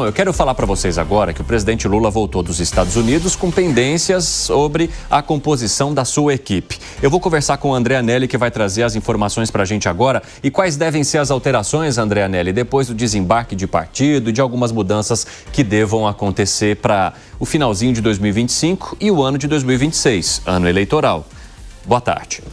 Bom, eu quero falar para vocês agora que o presidente Lula voltou dos Estados Unidos com pendências sobre a composição da sua equipe. Eu vou conversar com o André Anelli, que vai trazer as informações para a gente agora. E quais devem ser as alterações, André Anelli, depois do desembarque de partido e de algumas mudanças que devam acontecer para o finalzinho de 2025 e o ano de 2026, ano eleitoral. Boa tarde.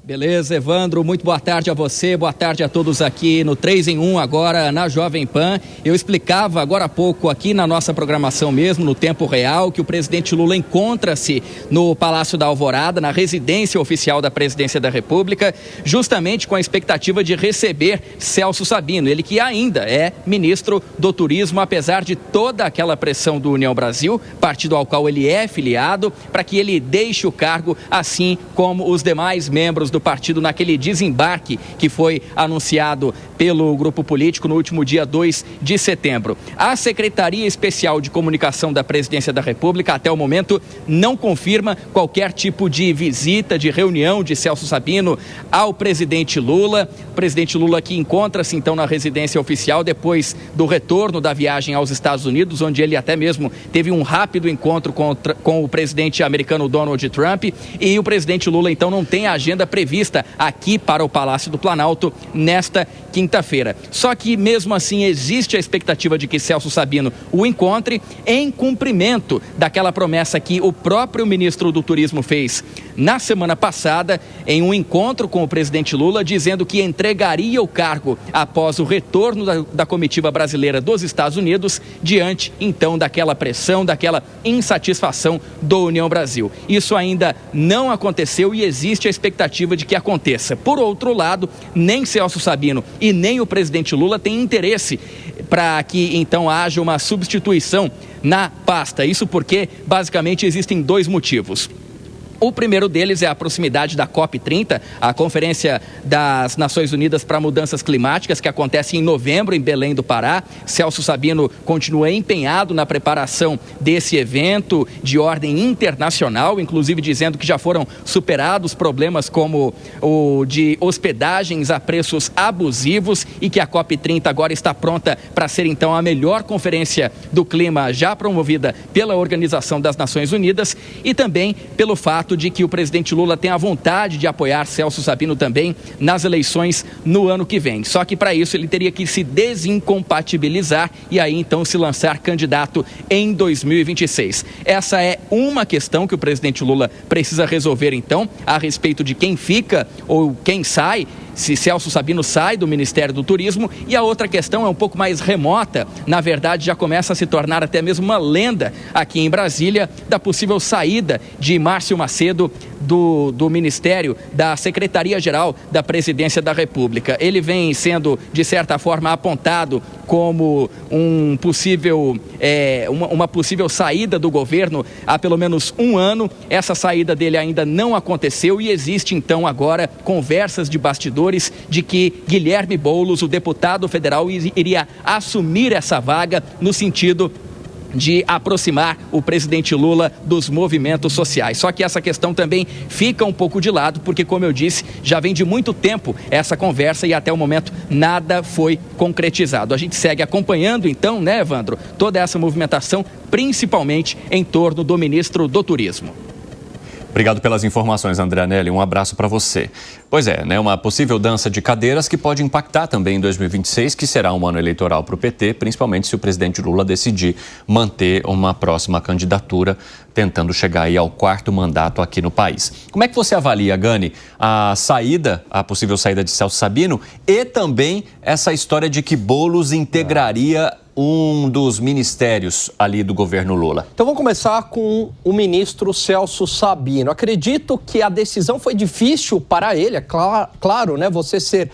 Beleza, Evandro, muito boa tarde a você, boa tarde a todos aqui no 3 em 1 agora na Jovem Pan. Eu explicava agora há pouco aqui na nossa programação mesmo, no tempo real, que o presidente Lula encontra-se no Palácio da Alvorada, na residência oficial da Presidência da República, justamente com a expectativa de receber Celso Sabino, ele que ainda é ministro do Turismo, apesar de toda aquela pressão do União Brasil, partido ao qual ele é filiado, para que ele deixe o cargo, assim como os demais membros do partido naquele desembarque que foi anunciado pelo grupo político no último dia 2 de setembro. A Secretaria Especial de Comunicação da Presidência da República, até o momento, não confirma qualquer tipo de visita, de reunião de Celso Sabino ao presidente Lula. O presidente Lula que encontra-se então na residência oficial depois do retorno da viagem aos Estados Unidos, onde ele até mesmo teve um rápido encontro com o presidente americano Donald Trump, e o presidente Lula então não tem a agenda prevista aqui para o Palácio do Planalto nesta quinta-feira. Só que mesmo assim existe a expectativa de que Celso Sabino o encontre em cumprimento daquela promessa que o próprio ministro do Turismo fez na semana passada em um encontro com o presidente Lula, dizendo que entregaria o cargo após o retorno da comitiva brasileira dos Estados Unidos, diante então daquela pressão, daquela insatisfação do União Brasil. Isso ainda não aconteceu e existe a expectativa de que aconteça. Por outro lado, nem Celso Sabino e nem o presidente Lula têm interesse para que então haja uma substituição na pasta. Isso porque basicamente existem dois motivos. O primeiro deles é a proximidade da COP30, a Conferência das Nações Unidas para Mudanças Climáticas, que acontece em novembro em Belém do Pará. Celso Sabino continua empenhado na preparação desse evento de ordem internacional, inclusive dizendo que já foram superados problemas como o de hospedagens a preços abusivos e que a COP30 agora está pronta para ser então a melhor conferência do clima já promovida pela Organização das Nações Unidas, e também pelo fato de que o presidente Lula tem a vontade de apoiar Celso Sabino também nas eleições no ano que vem. Só que para isso ele teria que se desincompatibilizar e aí então se lançar candidato em 2026. Essa é uma questão que o presidente Lula precisa resolver então, a respeito de quem fica ou quem sai, se Celso Sabino sai do Ministério do Turismo. E a outra questão é um pouco mais remota, na verdade já começa a se tornar até mesmo uma lenda aqui em Brasília, da possível saída de Márcio Macedo do Ministério, da Secretaria-Geral da Presidência da República. Ele vem sendo, de certa forma, apontado como uma possível saída do governo há pelo menos um ano. Essa saída dele ainda não aconteceu e existe então agora conversas de bastidores de que Guilherme Boulos, o deputado federal, iria assumir essa vaga no sentido de aproximar o presidente Lula dos movimentos sociais. Só que essa questão também fica um pouco de lado, porque, como eu disse, já vem de muito tempo essa conversa e até o momento nada foi concretizado. A gente segue acompanhando então, né, Evandro, toda essa movimentação, principalmente em torno do ministro do Turismo. Obrigado pelas informações, André Anelli. Um abraço para você. Pois é, né? Uma possível dança de cadeiras que pode impactar também em 2026, que será um ano eleitoral para o PT, principalmente se o presidente Lula decidir manter uma próxima candidatura, tentando chegar aí ao 4º mandato aqui no país. Como é que você avalia, Gani, a possível saída de Celso Sabino e também essa história de que Boulos integraria um dos ministérios ali do governo Lula? Então vamos começar com o ministro Celso Sabino. Acredito que a decisão foi difícil para ele, é claro, né? Você ser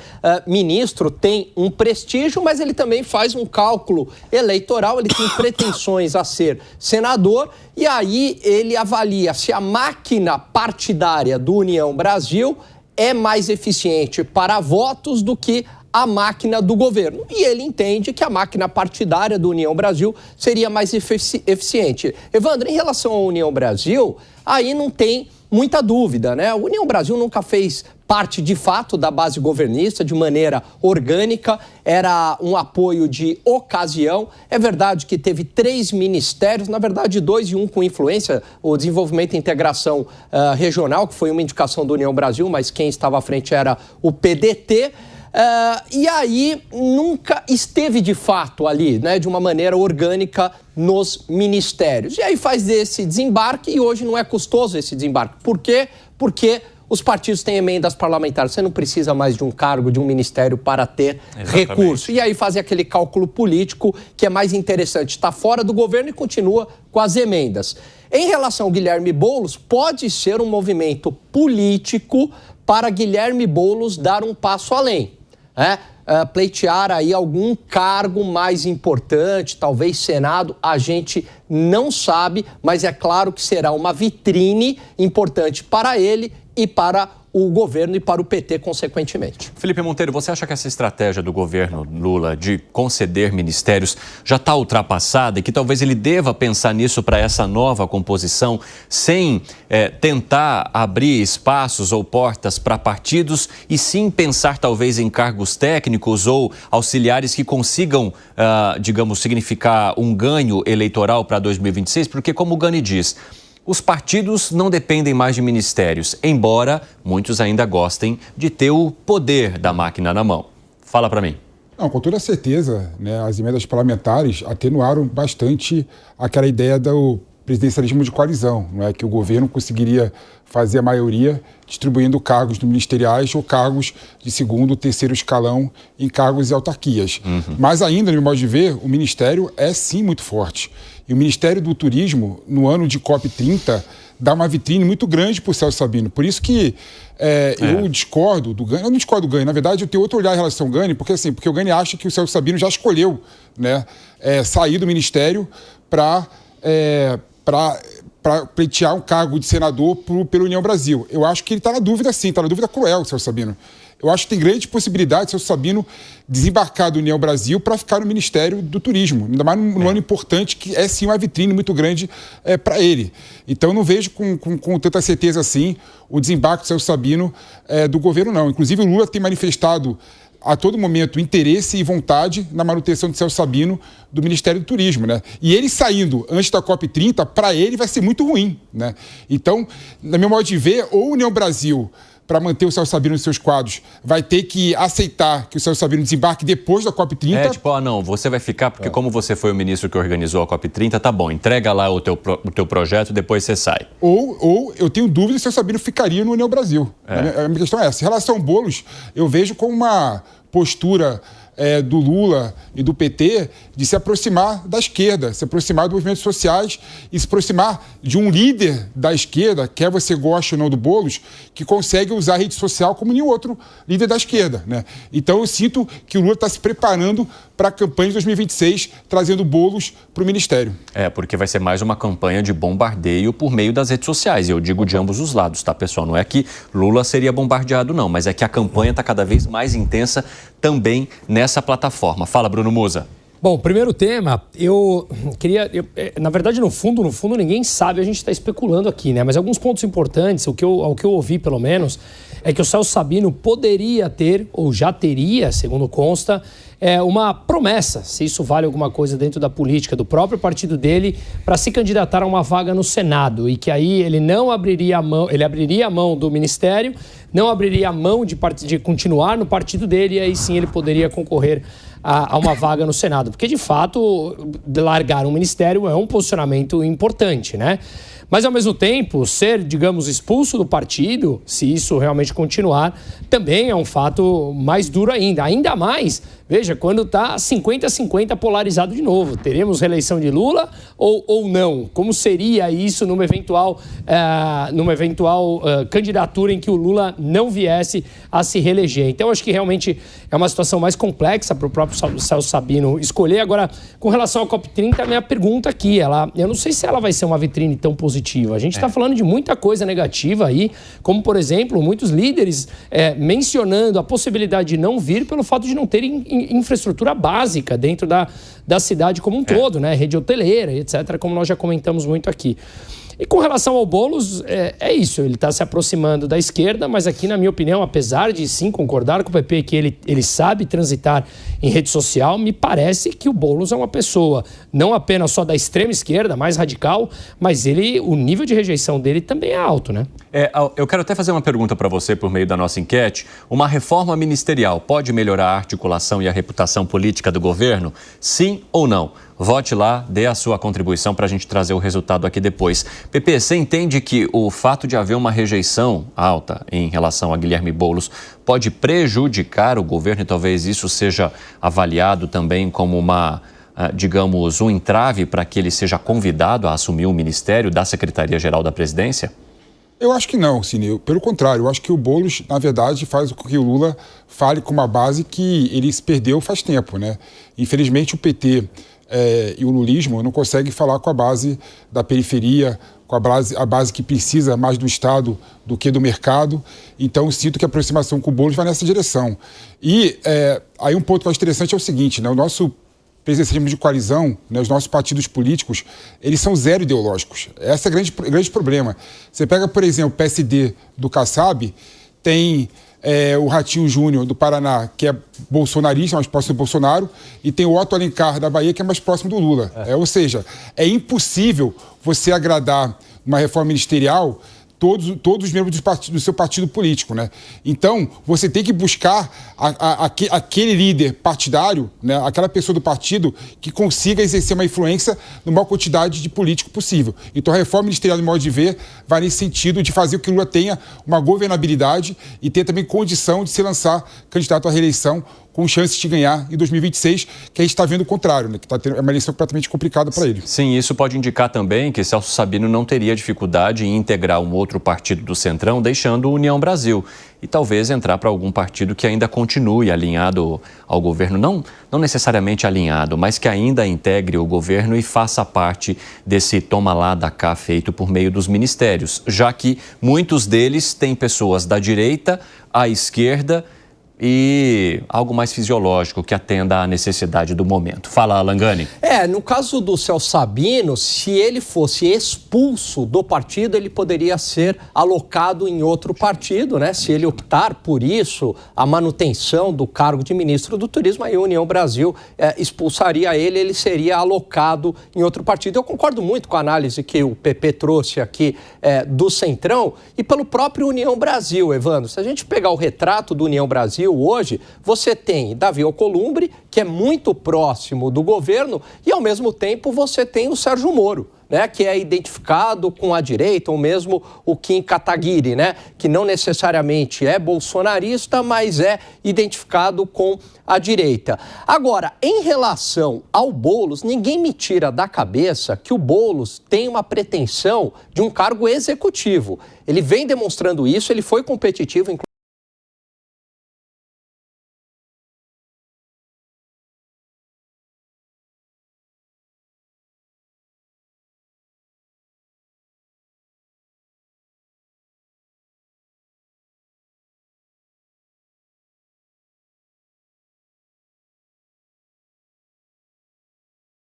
ministro tem um prestígio, mas ele também faz um cálculo eleitoral, ele tem pretensões a ser senador, e aí ele avalia se a máquina partidária do União Brasil é mais eficiente para votos do que a máquina do governo. E ele entende que a máquina partidária do União Brasil seria mais eficiente. Evandro, em relação à União Brasil, aí não tem muita dúvida, né? A União Brasil nunca fez parte de fato da base governista, de maneira orgânica, era um apoio de ocasião. É verdade que teve 3 ministérios, na verdade 2 e 1 com influência, o Desenvolvimento e Integração Regional, que foi uma indicação do União Brasil, mas quem estava à frente era o PDT. E aí nunca esteve de fato ali, né, de uma maneira orgânica nos ministérios. E aí faz esse desembarque e hoje não é custoso esse desembarque. Por quê? Porque os partidos têm emendas parlamentares. Você não precisa mais de um cargo, de um ministério para ter recurso. E aí fazem aquele cálculo político que é mais interessante. Está fora do governo e continua com as emendas. Em relação ao Guilherme Boulos, pode ser um movimento político para Guilherme Boulos dar um passo além. Pleitear aí algum cargo mais importante, talvez Senado, a gente não sabe, mas é claro que será uma vitrine importante para ele e para o governo e para o PT, consequentemente. Felipe Monteiro, você acha que essa estratégia do governo Lula de conceder ministérios já está ultrapassada e que talvez ele deva pensar nisso para essa nova composição sem tentar abrir espaços ou portas para partidos e sim pensar talvez em cargos técnicos ou auxiliares que consigam, digamos, significar um ganho eleitoral para 2026? Porque, como o Gani diz, os partidos não dependem mais de ministérios, embora muitos ainda gostem de ter o poder da máquina na mão. Fala para mim. Não, com toda certeza, né, as emendas parlamentares atenuaram bastante aquela ideia do presidencialismo de coalizão, não é, que o governo conseguiria fazer a maioria distribuindo cargos ministeriais ou cargos de segundo, terceiro escalão em cargos e autarquias. Mas ainda, no meu modo de ver, o ministério é sim muito forte. E o Ministério do Turismo, no ano de COP30, dá uma vitrine muito grande para o Celso Sabino. Por isso que eu discordo do Gani. Eu não discordo do Gani. Na verdade, eu tenho outro olhar em relação ao Gani, porque o Gani acha que o Celso Sabino já escolheu, né, sair do ministério para pleitear um cargo de senador pela União Brasil. Eu acho que ele está na dúvida, sim, está na dúvida cruel, o Celso Sabino. Eu acho que tem grande possibilidade de Celso Sabino desembarcar do União Brasil para ficar no Ministério do Turismo, ainda mais num ano importante que é sim uma vitrine muito grande para ele. Então não vejo com tanta certeza assim o desembarque do Celso Sabino do governo, não. Inclusive o Lula tem manifestado a todo momento interesse e vontade na manutenção de Celso Sabino do Ministério do Turismo, né? E ele saindo antes da COP30, para ele vai ser muito ruim, né? Então, na meu modo de ver, ou a União Brasil, para manter o Celso Sabino nos seus quadros, vai ter que aceitar que o Celso Sabino desembarque depois da COP30. Não, você vai ficar, porque como você foi o ministro que organizou a COP30, tá bom, entrega lá o teu projeto, depois você sai. Ou eu tenho dúvida se o Celso Sabino ficaria no União Brasil. A minha questão é essa. Em relação ao Boulos, eu vejo como uma postura do Lula e do PT de se aproximar da esquerda, se aproximar dos movimentos sociais e se aproximar de um líder da esquerda, quer você goste ou não do Boulos, que consegue usar a rede social como nenhum outro líder da esquerda, né? Então eu sinto que o Lula está se preparando para a campanha de 2026, trazendo Boulos para o Ministério. Porque vai ser mais uma campanha de bombardeio por meio das redes sociais. E eu digo de ambos os lados, tá, pessoal? Não é que Lula seria bombardeado, não, mas é que a campanha está cada vez mais intensa também nessa plataforma. Fala, Bruno Musa. Bom, primeiro tema, na verdade, no fundo, ninguém sabe, a gente está especulando aqui, né? Mas alguns pontos importantes, ao que eu ouvi, pelo menos, é que o Celso Sabino poderia ter, ou já teria, segundo consta, uma promessa, se isso vale alguma coisa dentro da política do próprio partido dele, para se candidatar a uma vaga no Senado, e que aí ele não abriria a mão, ele abriria a mão do ministério, não abriria a mão de continuar no partido dele, e aí sim ele poderia concorrer a uma vaga no Senado. Porque, de fato, largar um ministério é um posicionamento importante, né? Mas, ao mesmo tempo, ser, digamos, expulso do partido, se isso realmente continuar, também é um fato mais duro ainda. Ainda mais, veja, quando está 50-50 polarizado de novo. Teremos reeleição de Lula ou não? Como seria isso numa eventual candidatura em que o Lula não viesse a se reeleger? Então, acho que realmente é uma situação mais complexa para o próprio Celso Sabino escolher. Agora, com relação ao COP30, a minha pergunta aqui, eu não sei se ela vai ser uma vitrine tão positiva. A gente está falando de muita coisa negativa aí, como, por exemplo, muitos líderes mencionando a possibilidade de não vir pelo fato de não terem infraestrutura básica dentro da cidade como um todo, né? Rede hoteleira, etc., como nós já comentamos muito aqui. E com relação ao Boulos, é isso, ele está se aproximando da esquerda, mas aqui, na minha opinião, apesar de sim concordar com o PP que ele sabe transitar em rede social, me parece que o Boulos é uma pessoa não apenas só da extrema esquerda, mais radical, mas o nível de rejeição dele também é alto, né? Eu quero até fazer uma pergunta para você por meio da nossa enquete. Uma reforma ministerial pode melhorar a articulação e a reputação política do governo? Sim ou não? Vote lá, dê a sua contribuição para a gente trazer o resultado aqui depois. Pepe, você entende que o fato de haver uma rejeição alta em relação a Guilherme Boulos pode prejudicar o governo e talvez isso seja avaliado também como digamos, um entrave para que ele seja convidado a assumir o ministério da Secretaria-Geral da Presidência? Eu acho que não, Cine. Pelo contrário, eu acho que o Boulos, na verdade, faz com que o Lula fale com uma base que ele se perdeu faz tempo, né? Infelizmente, o PT e o lulismo não conseguem falar com a base da periferia, com a base que precisa mais do Estado do que do mercado. Então, eu sinto que a aproximação com o Boulos vai nessa direção. E aí um ponto mais interessante é o seguinte, né? O nosso presidencialismo de coalizão, né, os nossos partidos políticos, eles são zero ideológicos. Esse é o grande problema. Você pega, por exemplo, o PSD do Kassab, tem o Ratinho Júnior do Paraná, que é bolsonarista, mais próximo do Bolsonaro, e tem o Otto Alencar da Bahia, que é mais próximo do Lula. Ou seja, é impossível você agradar uma reforma ministerial todos os membros do seu partido político, né? Então, você tem que buscar aquele líder partidário, né? Aquela pessoa do partido que consiga exercer uma influência na maior quantidade de político possível. Então, a reforma ministerial, no modo de ver, vai nesse sentido de fazer com que o Lula tenha uma governabilidade e tenha também condição de se lançar candidato à reeleição com chances de ganhar em 2026, que a gente está vendo o contrário, né? Que é uma eleição completamente complicada para ele. Sim, isso pode indicar também que Celso Sabino não teria dificuldade em integrar um outro partido do Centrão, deixando o União Brasil. E talvez entrar para algum partido que ainda continue alinhado ao governo, não necessariamente alinhado, mas que ainda integre o governo e faça parte desse toma lá da cá feito por meio dos ministérios, já que muitos deles têm pessoas da direita à esquerda e algo mais fisiológico que atenda à necessidade do momento. Fala, Alangani. No caso do Celso Sabino, se ele fosse expulso do partido, ele poderia ser alocado em outro partido, né? Se ele optar por isso, a manutenção do cargo de ministro do Turismo, aí a União Brasil expulsaria ele seria alocado em outro partido. Eu concordo muito com a análise que o PP trouxe aqui do Centrão e pelo próprio União Brasil, Evandro. Se a gente pegar o retrato do União Brasil hoje, você tem Davi Alcolumbre, que é muito próximo do governo, e ao mesmo tempo você tem o Sérgio Moro, né, que é identificado com a direita, ou mesmo o Kim Kataguiri, né, que não necessariamente é bolsonarista, mas é identificado com a direita. Agora, em relação ao Boulos, ninguém me tira da cabeça que o Boulos tem uma pretensão de um cargo executivo. Ele vem demonstrando isso, ele foi competitivo, inclusive.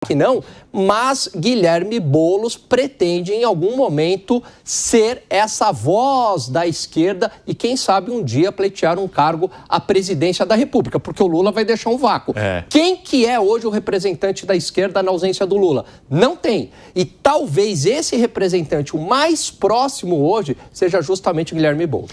Que não, mas Guilherme Boulos pretende em algum momento ser essa voz da esquerda e quem sabe um dia pleitear um cargo à presidência da República, porque o Lula vai deixar um vácuo. Quem que é hoje o representante da esquerda na ausência do Lula? Não tem. E talvez esse representante, o mais próximo hoje, seja justamente Guilherme Boulos.